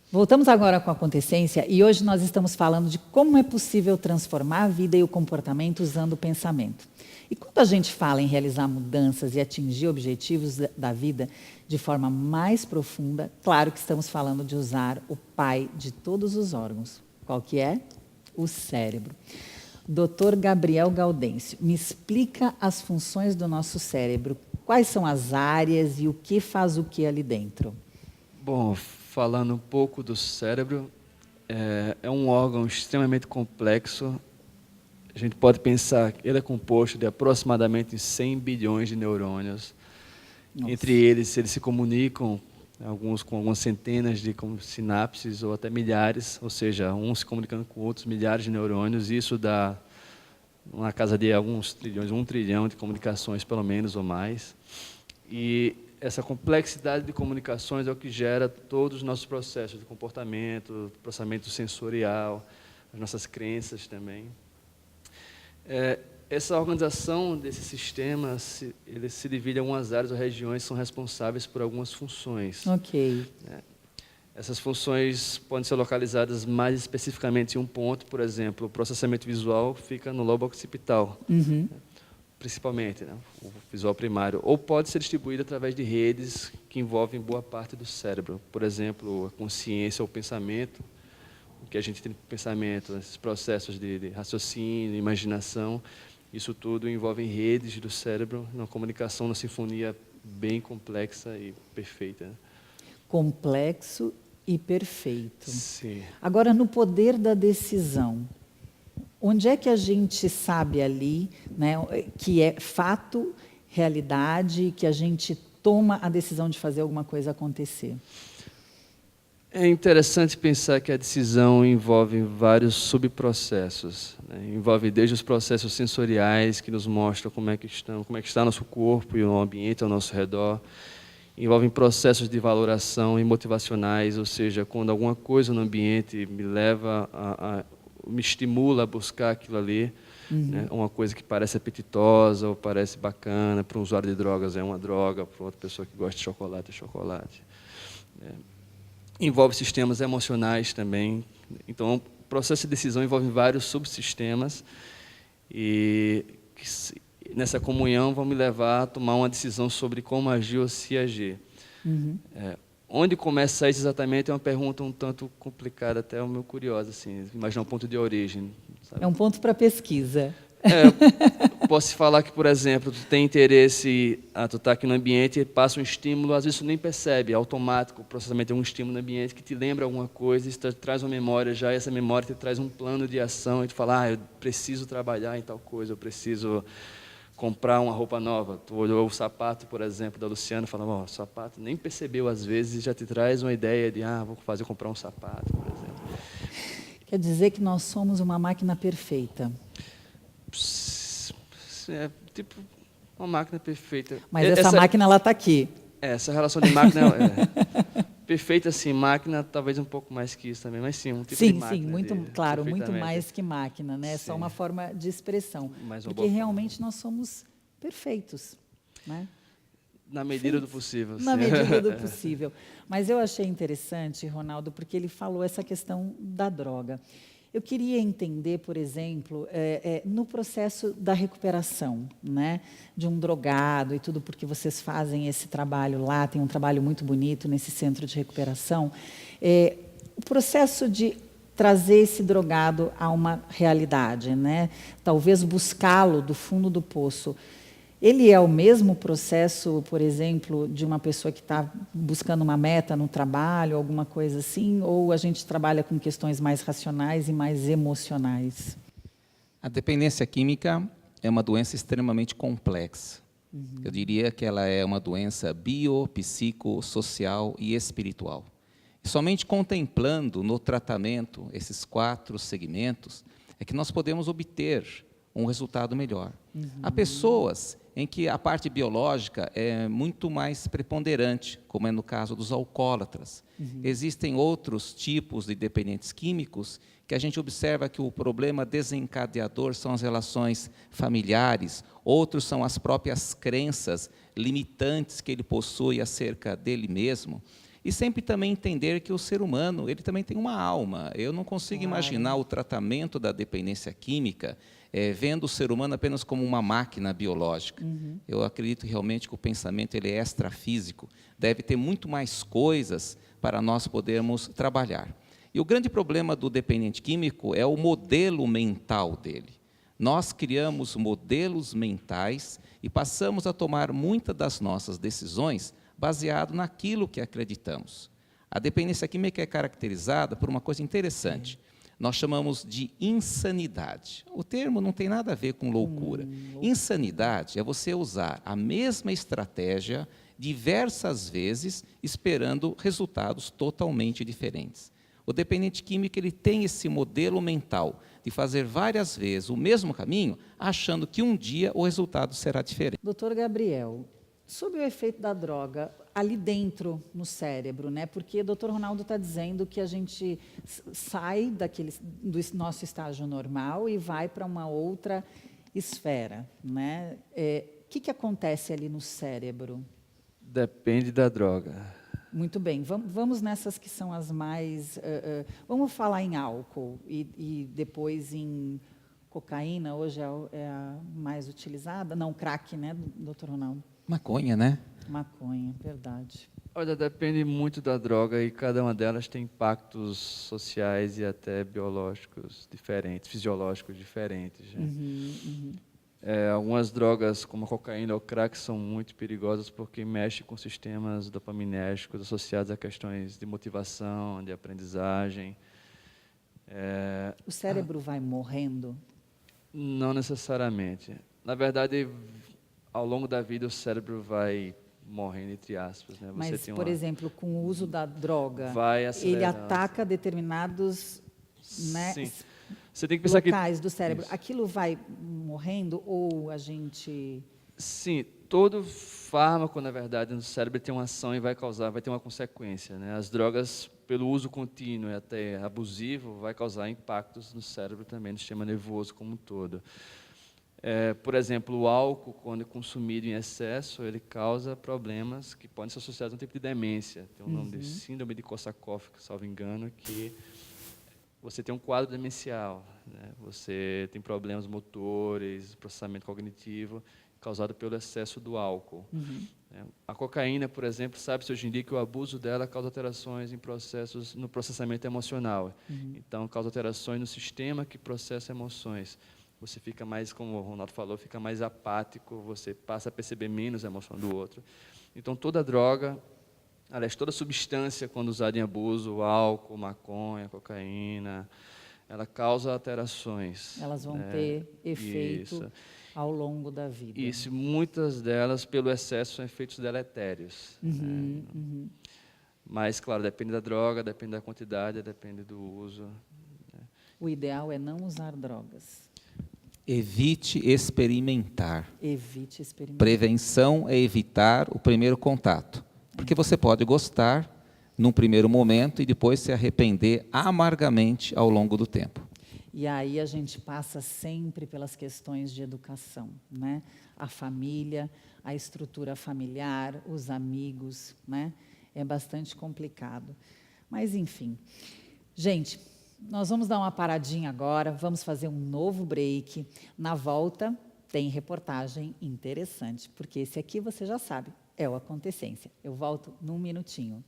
Voltamos agora com a Acontecência e hoje nós estamos falando de como é possível transformar a vida e o comportamento usando o pensamento. E quando a gente fala em realizar mudanças e atingir objetivos da vida de forma mais profunda, claro que estamos falando de usar o pai de todos os órgãos. Qual que é? O cérebro. Dr. Gabriel Gaudêncio, me explica as funções do nosso cérebro. Quais são as áreas e o que faz o que ali dentro? Bom, falando um pouco do cérebro, é um órgão extremamente complexo. A gente pode pensar que ele é composto de aproximadamente 100 bilhões de neurônios. Nossa. Entre eles se comunicam, alguns com algumas centenas de sinapses ou até milhares, ou seja, uns se comunicando com outros, milhares de neurônios. Isso dá uma casa de alguns trilhões, 1 trilhão de comunicações, pelo menos, ou mais. E essa complexidade de comunicações é o que gera todos os nossos processos de comportamento, processamento sensorial, as nossas crenças também. Essa organização desse sistema, ele se divide em algumas áreas ou regiões que são responsáveis por algumas funções. Ok. Essas funções podem ser localizadas mais especificamente em um ponto, por exemplo, o processamento visual fica no lobo occipital, principalmente, o visual primário, ou pode ser distribuído através de redes que envolvem boa parte do cérebro, por exemplo, a consciência ou o pensamento, o que a gente tem no pensamento, esses processos de raciocínio, imaginação, isso tudo envolve redes do cérebro, uma comunicação, uma sinfonia bem complexa e perfeita. Complexo e perfeito. Sim. Agora, no poder da decisão, onde é que a gente sabe ali, né, que é fato, realidade, que a gente toma a decisão de fazer alguma coisa acontecer? É interessante pensar que a decisão envolve vários subprocessos, né? Envolve desde os processos sensoriais que nos mostram como é que está nosso corpo e o ambiente ao nosso redor. Envolvem processos de valoração e motivacionais, ou seja, quando alguma coisa no ambiente me estimula a buscar aquilo ali, né? Uma coisa que parece apetitosa ou parece bacana, para um usuário de drogas é uma droga, para outra pessoa que gosta de chocolate é chocolate. Envolve sistemas emocionais também. Então, o processo de decisão envolve vários subsistemas e nessa comunhão vão me levar a tomar uma decisão sobre como agir ou se agir. Onde começa isso exatamente é uma pergunta um tanto complicada, até meio curiosa, assim, imaginar um ponto de origem. Sabe? É um ponto para pesquisa. Posso falar que, por exemplo, tu tem interesse, tu está aqui no ambiente e passa um estímulo, às vezes tu nem percebe, é automático, o processamento de um estímulo no ambiente que te lembra alguma coisa, isso te traz uma memória já, e essa memória te traz um plano de ação, e tu fala, eu preciso trabalhar em tal coisa, eu preciso comprar uma roupa nova. Tu olhou o sapato, por exemplo, da Luciana e falou, o sapato, nem percebeu às vezes e já te traz uma ideia de, vou comprar um sapato, por exemplo. Quer dizer que nós somos uma máquina perfeita. É tipo uma máquina perfeita. Mas essa máquina, ela está aqui. Essa relação de máquina perfeita, assim, máquina, talvez um pouco mais que isso também, mas sim, um tipo de máquina. Sim, muito, claro, muito mais que máquina, né? É só uma forma de expressão. Porque realmente nós somos perfeitos, né? Na medida do possível. Na medida do possível. Mas eu achei interessante, Ronaldo, porque ele falou essa questão da droga. Eu queria entender, por exemplo, no processo da recuperação, né, de um drogado e tudo, porque vocês fazem esse trabalho lá, tem um trabalho muito bonito nesse centro de recuperação. O processo de trazer esse drogado a uma realidade, né, talvez buscá-lo do fundo do poço. Ele é o mesmo processo, por exemplo, de uma pessoa que está buscando uma meta no trabalho, alguma coisa assim, ou a gente trabalha com questões mais racionais e mais emocionais? A dependência química é uma doença extremamente complexa. Eu diria que ela é uma doença bio, psico, social e espiritual. E somente contemplando no tratamento esses 4 segmentos é que nós podemos obter um resultado melhor. Há pessoas em que a parte biológica é muito mais preponderante, como é no caso dos alcoólatras. Existem outros tipos de dependentes químicos que a gente observa que o problema desencadeador são as relações familiares, outros são as próprias crenças limitantes que ele possui acerca dele mesmo. E sempre também entender que o ser humano, ele também tem uma alma. Eu não consigo imaginar o tratamento da dependência química vendo o ser humano apenas como uma máquina biológica. Eu acredito realmente que o pensamento ele é extrafísico, deve ter muito mais coisas para nós podermos trabalhar. E o grande problema do dependente químico é o modelo mental dele. Nós criamos modelos mentais e passamos a tomar muitas das nossas decisões baseado naquilo que acreditamos. A dependência química é caracterizada por uma coisa interessante. Nós chamamos de insanidade. O termo não tem nada a ver com loucura. Insanidade é você usar a mesma estratégia diversas vezes, esperando resultados totalmente diferentes. O dependente químico ele tem esse modelo mental de fazer várias vezes o mesmo caminho, achando que um dia o resultado será diferente. Doutor Gabriel, sobre o efeito da droga ali dentro no cérebro, né? Porque o doutor Ronaldo está dizendo que a gente sai do nosso estágio normal e vai para uma outra esfera, né? O que acontece ali no cérebro? Depende da droga. Muito bem, vamos nessas que são as mais... vamos falar em álcool e depois em cocaína, hoje é a mais utilizada. Não, crack, né, doutor Ronaldo? Maconha, né? Maconha, verdade. Olha, depende muito da droga e cada uma delas tem impactos sociais e até biológicos diferentes, fisiológicos diferentes. Né? Algumas drogas, como a cocaína ou crack, são muito perigosas porque mexem com sistemas dopaminérgicos associados a questões de motivação, de aprendizagem. O cérebro vai morrendo? Não necessariamente. Na verdade, ao longo da vida, o cérebro vai morrendo, entre aspas. Né? Mas, por exemplo, com o uso da droga, vai ele acelerando. ataca determinados, né, Sim. Você tem que pensar locais do cérebro. Isso. Aquilo vai morrendo ou a gente... Sim, todo fármaco, na verdade, no cérebro tem uma ação e vai ter uma consequência. Né? As drogas, pelo uso contínuo e até abusivo, vai causar impactos no cérebro também, no sistema nervoso como um todo. Por exemplo, o álcool, quando consumido em excesso, ele causa problemas que podem ser associados a um tipo de demência. Tem o nome de síndrome de Korsakoff, salvo engano, que você tem um quadro demencial, né? Você tem problemas motores, processamento cognitivo, causado pelo excesso do álcool. A cocaína, por exemplo, sabe-se hoje em dia que o abuso dela causa alterações no processamento emocional. Então, causa alterações no sistema que processa emoções. Você fica mais, como o Ronaldo falou, fica mais apático, você passa a perceber menos a emoção do outro. Então, toda droga, aliás, toda substância, quando usada em abuso, álcool, maconha, cocaína, ela causa alterações. Elas vão ter efeito Isso. ao longo da vida. Isso, muitas delas, pelo excesso, são efeitos deletérios. Mas, claro, depende da droga, depende da quantidade, depende do uso. O ideal é não usar drogas. Evite experimentar. Evite experimentar. Prevenção é evitar o primeiro contato. Porque você pode gostar num primeiro momento e depois se arrepender amargamente ao longo do tempo. E aí a gente passa sempre pelas questões de educação, né? A família, a estrutura familiar, os amigos, né? É bastante complicado. Mas, enfim. Gente, nós vamos dar uma paradinha agora, vamos fazer um novo break. Na volta, tem reportagem interessante, porque esse aqui você já sabe, é o Acontecência. Eu volto num minutinho.